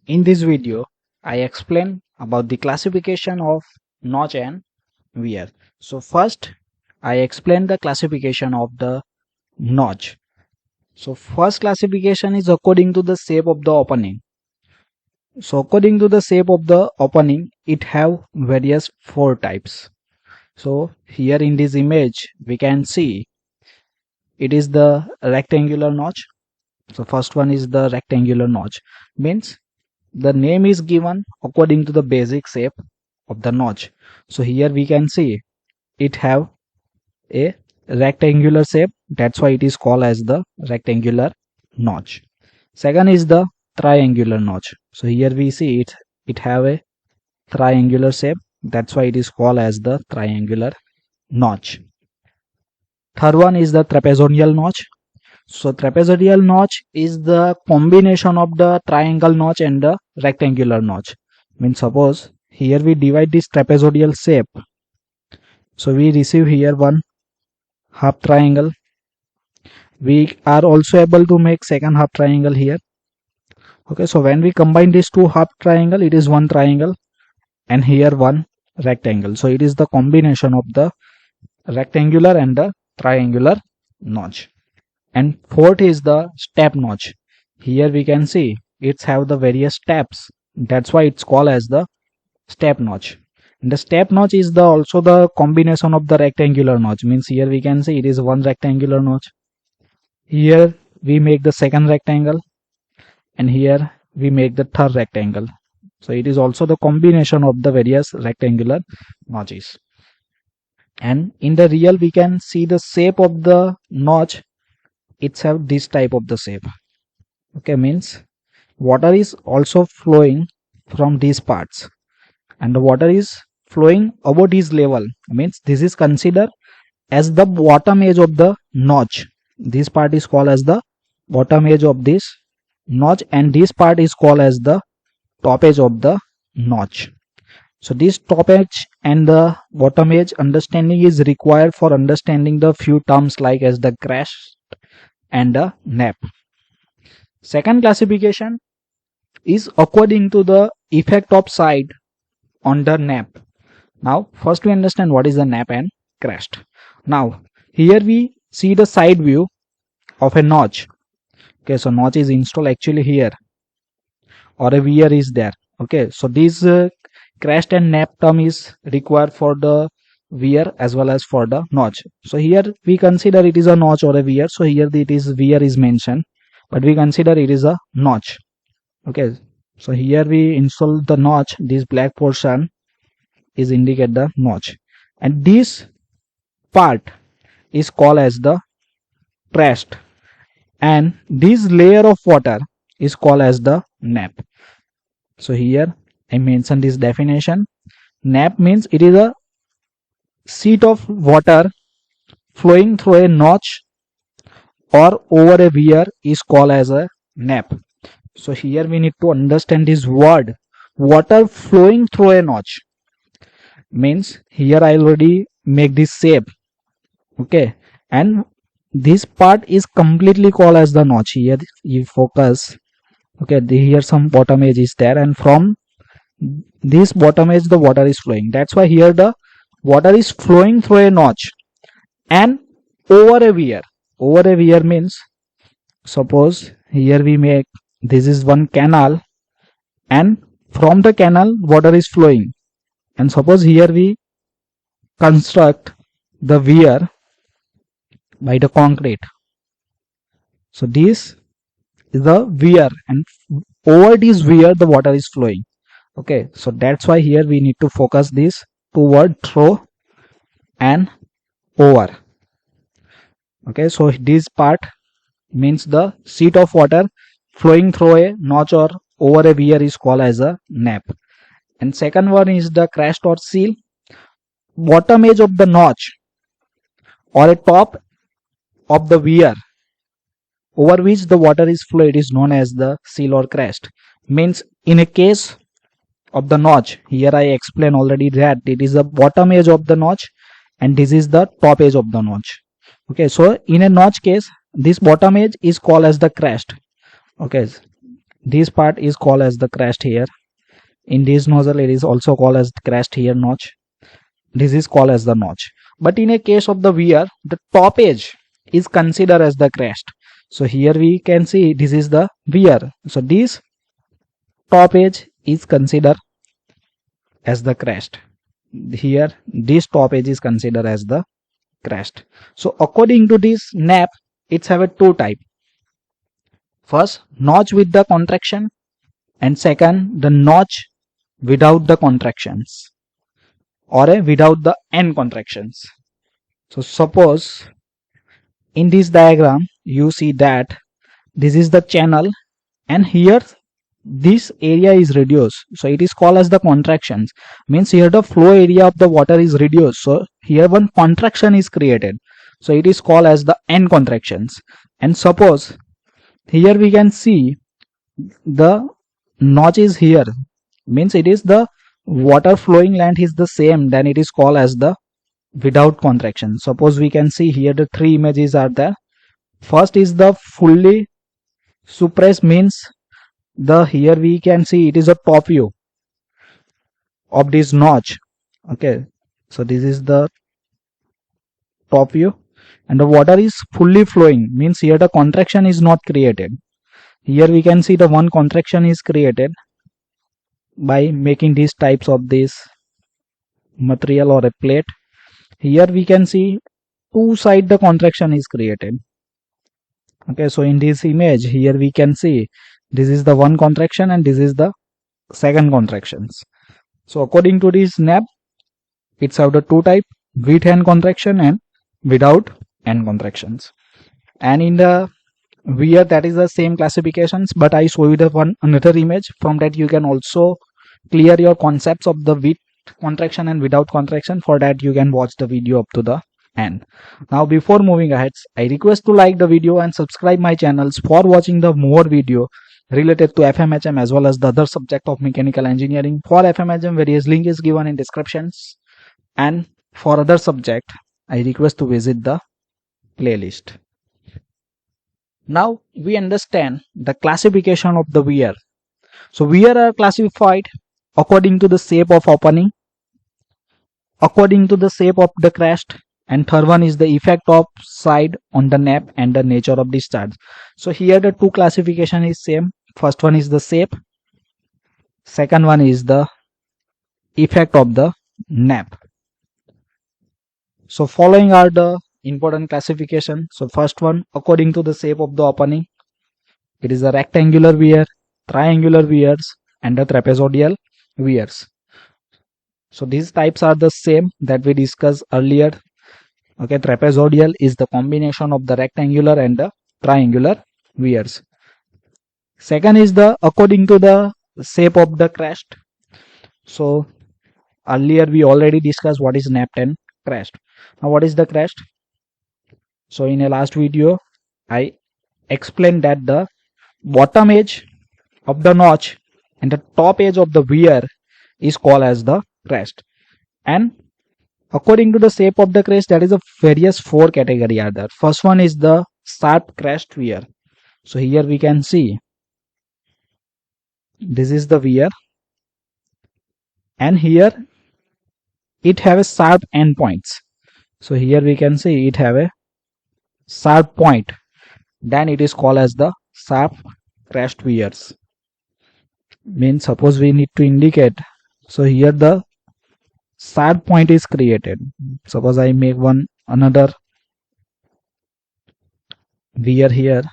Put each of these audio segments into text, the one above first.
In this video, I explain about the classification of notch and wear. So first, I explain the classification of the notch. So first classification is according to the shape of the opening. So according to the shape of the opening, it have various four types. So here in this image, we can see it is the rectangular notch. So first one is the rectangular notch, means the name is given according to the basic shape of the notch. So here we can see it have a rectangular shape, that's why it is called as the rectangular notch. Second is the triangular notch. So here we see it have a triangular shape, that's why it is called as the triangular notch. Third one is the trapezoidal notch. So trapezoidal notch is the combination of the triangle notch and the rectangular notch. Means suppose here we divide this trapezoidal shape. So we receive here one half triangle. We are also able to make second half triangle here. Okay, so when we combine these two half triangle, it is one triangle, and here one rectangle. So it is the combination of the rectangular and the triangular notch. And fourth is the step notch. Here we can see it's have the various steps, that's why it's called as the step notch. And the step notch is the also the combination of the rectangular notch, means here we can see it is one rectangular notch, here we make the second rectangle, and here we make the third rectangle. So it is also the combination of the various rectangular notches. And in the real we can see the shape of the notch, it's have this type of the shape. Okay, means water is also flowing from these parts, and the water is flowing above this level, means this is considered as the bottom edge of the notch. This part is called as the bottom edge of this notch, and this part is called as the top edge of the notch. So this top edge and the bottom edge understanding is required for understanding the few terms like as the crest and the nap. Second classification is according to the effect of side on the nap. Now first we understand what is the nap and crest. Now here we see the side view of a notch. Okay, so notch is installed actually here, or a weir is there. Okay, so this crest and nap term is required for the weir as well as for the notch. So here we consider it is a notch or a weir, so here it is weir is mentioned, but we consider it is a notch. Okay, so here we install the notch, this black portion is indicate the notch, and this part is called as the crest, and this layer of water is called as the nap. So here I mentioned this definition. Nap means it is a sheet of water flowing through a notch or over a weir is called as a nap. So here we need to understand this word water flowing through a notch, means here I already make this shape. Okay, and this part is completely called as the notch. Here you focus. Okay, here some bottom edge is there, and from this bottom edge the water is flowing, that's why here the water is flowing through a notch and over a weir. Over a weir means suppose here we make this is one canal, and from the canal water is flowing, and suppose here we construct the weir by the concrete. So this is the weir, and over this weir the water is flowing. Okay, so that's why here we need to focus this two word through and over. Okay, so this part means the sheet of water flowing through a notch or over a weir is called as a nap. And second one is the crest or seal. Bottom edge of the notch or a top of the weir over which the water is flowed is known as the seal or crest. Means in a case of the notch, here I explain already that it is the bottom edge of the notch and this is the top edge of the notch. Okay, so in a notch case this bottom edge is called as the crest. Okay, This part is called as the crest here. In this nozzle it is also called as crest here notch. This is called as the notch. But in a case of the weir, the top edge is considered as the crest. So here we can see this is the weir. So this top edge is considered as the crest. Here this top edge is considered as the crest. So according to this nap, it's have a two type. First, notch with the contraction, and second, the notch without the contractions, or a without the end contractions. So suppose in this diagram you see that this is the channel, and here this area is reduced, so it is called as the contractions. Means here the flow area of the water is reduced, so here one contraction is created, so it is called as the end contractions. And suppose here we can see the notch is here, means it is the water flowing length is the same, then it is called as the without contraction. Suppose we can see here the three images are there. First is the fully suppressed, means the here we can see it is a top view of this notch. Okay, so this is the top view, and the water is fully flowing, means here the contraction is not created. Here we can see the one contraction is created by making these types of this material or a plate. Here we can see two side the contraction is created. Okay, so in this image here we can see this is the one contraction and this is the second contractions. So according to this nap, it's have the two type, with end contraction and without end contractions. And in the weir, that is the same classifications, but I show you the one another image. From that you can also clear your concepts of the with contraction and without contraction. For that you can watch the video up to the end. Now before moving ahead, I request to like the video and subscribe my channels for watching the more video related to FMHM as well as the other subject of mechanical engineering. For FMHM, various link is given in descriptions, and for other subject I request to visit the playlist. Now we understand the classification of the weir. So weir are classified according to the shape of opening, according to the shape of the crest, and third one is the effect of side on the nap and the nature of discharge. So here the two classification is same. First one is the shape, second one is the effect of the nap. So following are the important classification. So first one, according to the shape of the opening, it is a rectangular weir, triangular weirs, and the trapezoidal weirs. So these types are the same that we discussed earlier. Okay, trapezoidal is the combination of the rectangular and the triangular weirs. Second is the according to the shape of the crest. So earlier we already discussed what is nap and crest. Now what is the crest? So in a last video I explained that the bottom edge of the notch and the top edge of the weir is called as the crest. And according to the shape of the crest, that is a various four category are there. First one is the sharp crest weir. So here we can see this is the weir, and here it have a sharp end points. So here we can see it have a sharp point, then it is called as the sharp crest weirs. Means suppose we need to indicate, so here the sharp point is created. Suppose I make one another weir here,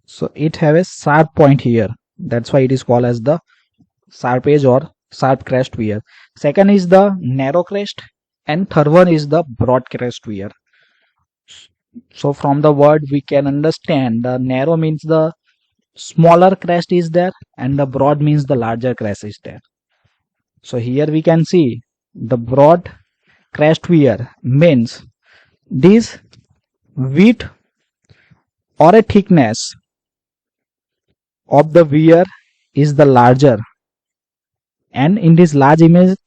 so it have a sharp point here, that's why it is called as the sharp edge or sharp crest weir. Second is the narrow crest, and third one is the broad crest weir. So from the word we can understand the narrow means the smaller crest is there, and the broad means the larger crest is there. So here we can see the broad crest weir means this width or a thickness of the weir is the larger, and in this large image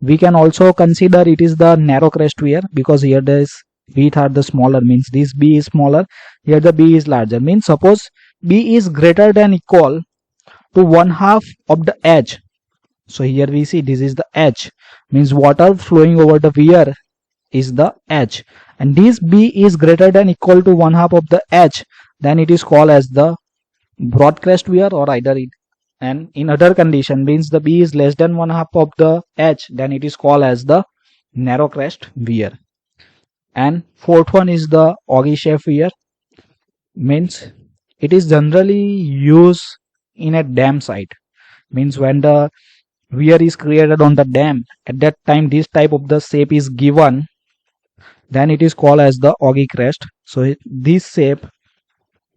we can also consider it is the narrow crest weir, because here this width are the smaller, means this B is smaller, here the B is larger. Means suppose B is greater than equal to one half of the edge. So here we see this is the edge, means water flowing over the weir is the edge, and this B is greater than equal to one half of the edge, then it is called as the broad crest weir, or either it, and in other condition means the B is less than one half of the edge, then it is called as the narrow crest weir. And fourth one is the ogee shape weir, means it is generally used in a dam site, means when the weir is created on the dam, at that time this type of the shape is given, then it is called as the ogee crest. So this shape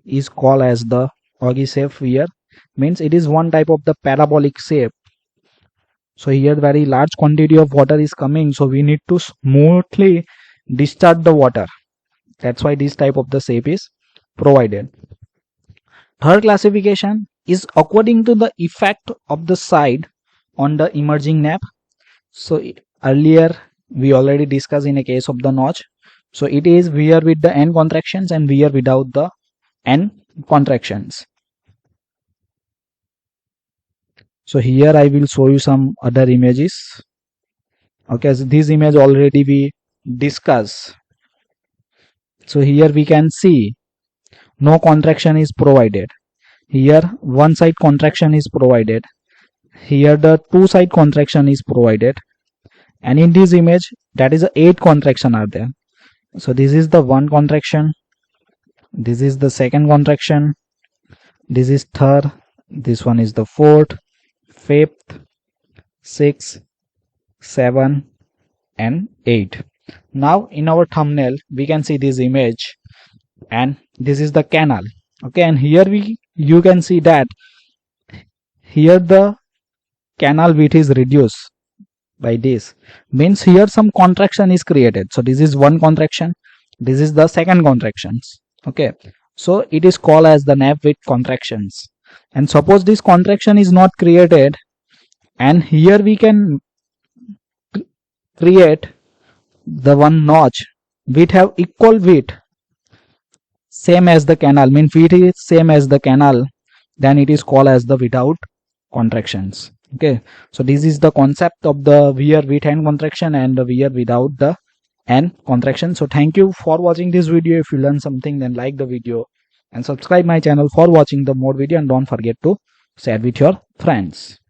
is called as the ogee shape weir, means it is one type of the parabolic shape. So here very large quantity of water is coming, so we need to smoothly discharge the water, that's why this type of the shape is provided. Third classification is according to the effect of the side on the emerging nappe. So earlier we already discussed in a case of the notch, so it is weir with the end contractions and weir without the end contractions. So here I will show you some other images. Okay, so this image already we discussed. So here we can see no contraction is provided. Here one side contraction is provided. Here the two side contraction is provided. And in this image, that is 8 contraction are there. So this is the one contraction. This is the second contraction. This is third. This one is the fourth, fifth, sixth, 7 and 8. Now in our thumbnail we can see this image, and this is the canal. Okay, and here you can see that here the canal width is reduced by this, means here some contraction is created. So this is one contraction, this is the second contractions. Okay, so it is called as the nappe width contractions. And suppose this contraction is not created, and here we can create the one notch width have equal width same as the canal, means width is same as the canal, then it is called as the without contractions. Okay, so this is the concept of the weir with end contraction and the weir without the end contraction. So thank you for watching this video. If you learned something, then like the video and subscribe my channel for watching the more video, and don't forget to share with your friends.